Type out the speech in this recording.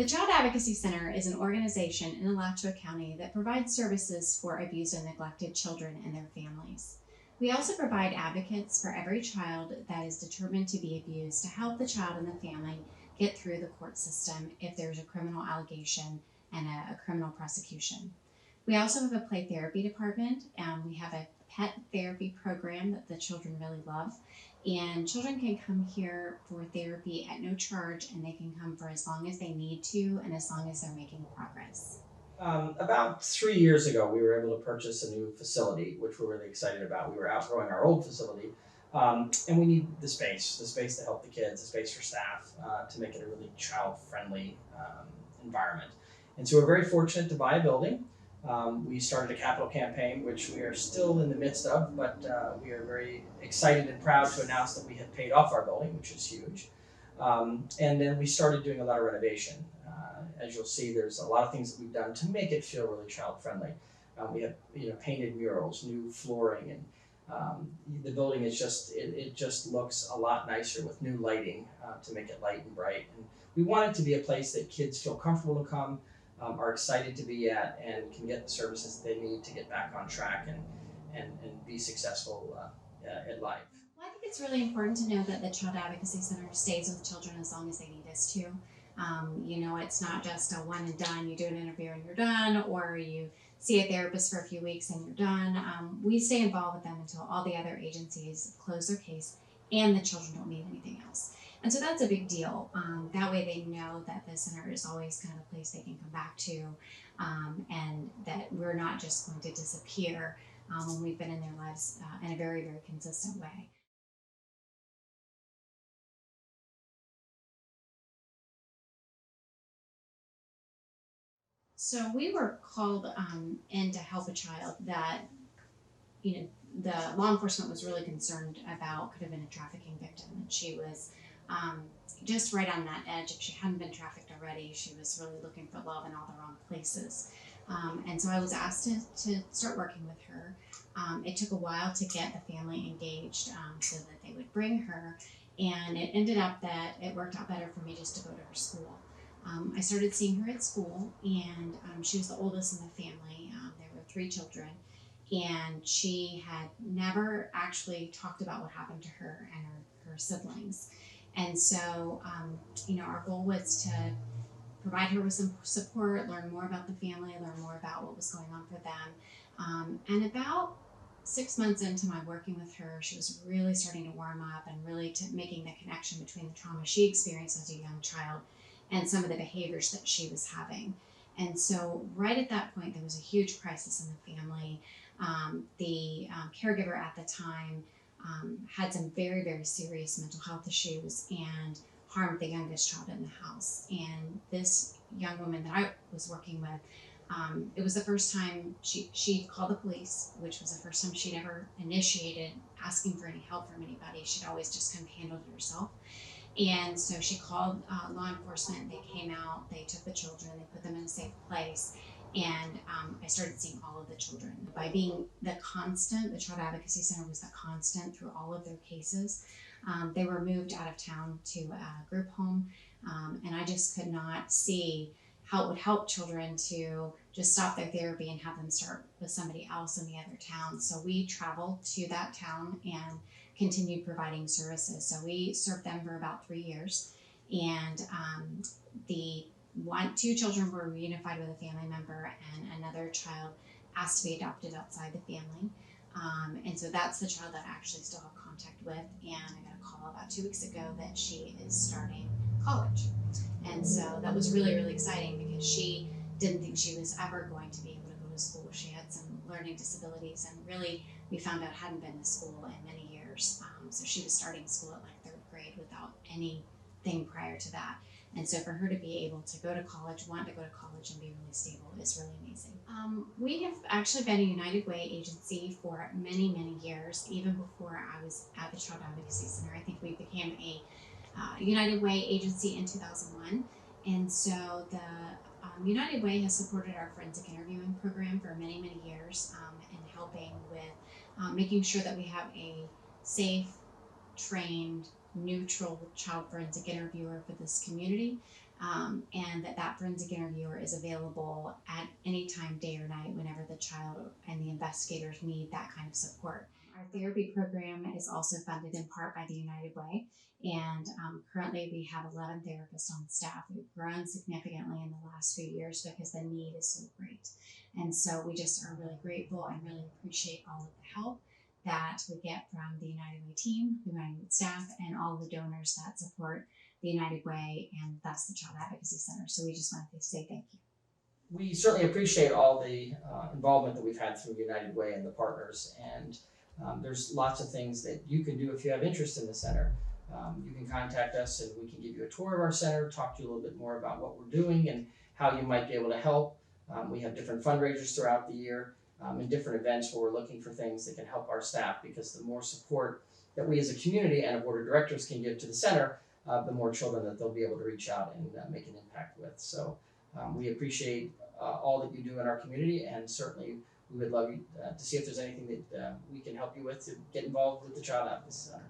The Child Advocacy Center is an organization in Alachua County that provides services for abused and neglected children and their families. We also provide advocates for every child that is determined to be abused to help the child and the family get through the court system if there's a criminal allegation and a criminal prosecution. We also have a play therapy department, and we have a pet therapy program that the children really love. And children can come here for therapy at no charge, and they can come for as long as they need to and as long as they're making progress. About 3 years ago, we were able to purchase a new facility, which we're really excited about. We were outgrowing our old facility, and we need the space to help the kids, the space for staff, to make it a really child-friendly environment. And so we're very fortunate to buy a building. We started a capital campaign, which we are still in the midst of, but we are very excited and proud to announce that we have paid off our building, which is huge. And then we started doing a lot of renovation. As you'll see, there's a lot of things that we've done to make it feel really child-friendly. We have painted murals, new flooring, and the building is it just looks a lot nicer with new lighting to make it light and bright. And we want it to be a place that kids feel comfortable to come, are excited to be at, and can get the services that they need to get back on track and be successful in life. Well, I think it's really important to know that the Child Advocacy Center stays with children as long as they need us to. It's not just a one and done, you do an interview and you're done, or you see a therapist for a few weeks and you're done. We stay involved with them until all the other agencies close their case and the children don't need anything else. And so that's a big deal. That way they know that the center is always kind of a place they can come back to, and that we're not just going to disappear when we've been in their lives in a very, very consistent way. So we were called in to help a child that, the law enforcement was really concerned about could have been a trafficking victim. And she was just right on that edge. If she hadn't been trafficked already, she was really looking for love in all the wrong places. And so I was asked to start working with her. It took a while to get the family engaged so that they would bring her. And it ended up that it worked out better for me just to go to her school. I started seeing her at school, and she was the oldest in the family. There were 3 children, and she had never actually talked about what happened to her and her siblings. And so, our goal was to provide her with some support, learn more about the family, learn more about what was going on for them. And about 6 months into my working with her, she was really starting to warm up and really making the connection between the trauma she experienced as a young child and some of the behaviors that she was having. And so right at that point, there was a huge crisis in the family. The caregiver at the time had some very, very serious mental health issues and harmed the youngest child in the house. And this young woman that I was working with, it was the first time she called the police, which was the first time she'd ever initiated asking for any help from anybody. She'd always just kind of handled it herself. And so she called law enforcement. They came out, they took the children, they put them in a safe place. And I started seeing all of the children. By being the constant, the Child Advocacy Center was the constant through all of their cases. They were moved out of town to a group home, and I just could not see how it would help children to just stop their therapy and have them start with somebody else in the other town. So we traveled to that town and continued providing services. So we served them for about 3 years, and the 2 children were reunified with a family member, and another child asked to be adopted outside the family. And so that's the child that I actually still have contact with, and I got a call about 2 weeks ago that she is starting college. And so that was really, really exciting because she didn't think she was ever going to be able to go to school. She had some learning disabilities, and really we found out hadn't been to school in many years. So she was starting school at like 3rd grade without anything prior to that. And so for her to be able to go to college, want to go to college and be really stable is really amazing. We have actually been a United Way agency for many, many years. Even before I was at the Child Advocacy Center, I think we became a United Way agency in 2001. And so the United Way has supported our forensic interviewing program for many, many years, and helping with making sure that we have a safe, trained, neutral child forensic interviewer for this community. and that forensic interviewer is available at any time, day or night, whenever the child and the investigators need that kind of support. Our therapy program is also funded in part by the United Way, and currently we have 11 therapists on staff. We've grown significantly in the last few years because the need is so great. And so we just are really grateful and really appreciate all of the help that we get from the United Way team, the United Way staff, and all the donors that support the United Way and thus the Child Advocacy Center. So we just want to say thank you. We certainly appreciate all the involvement that we've had through United Way and the partners, and there's lots of things that you can do if you have interest in the center. You can contact us and we can give you a tour of our center, talk to you a little bit more about what we're doing and how you might be able to help. We have different fundraisers throughout the year and different events where we're looking for things that can help our staff, because the more support that we as a community and a board of directors can give to the center, the more children that they'll be able to reach out and make an impact with. So we appreciate all that you do in our community, and certainly we would love you to see if there's anything that we can help you with to get involved with the Child Advocacy Center.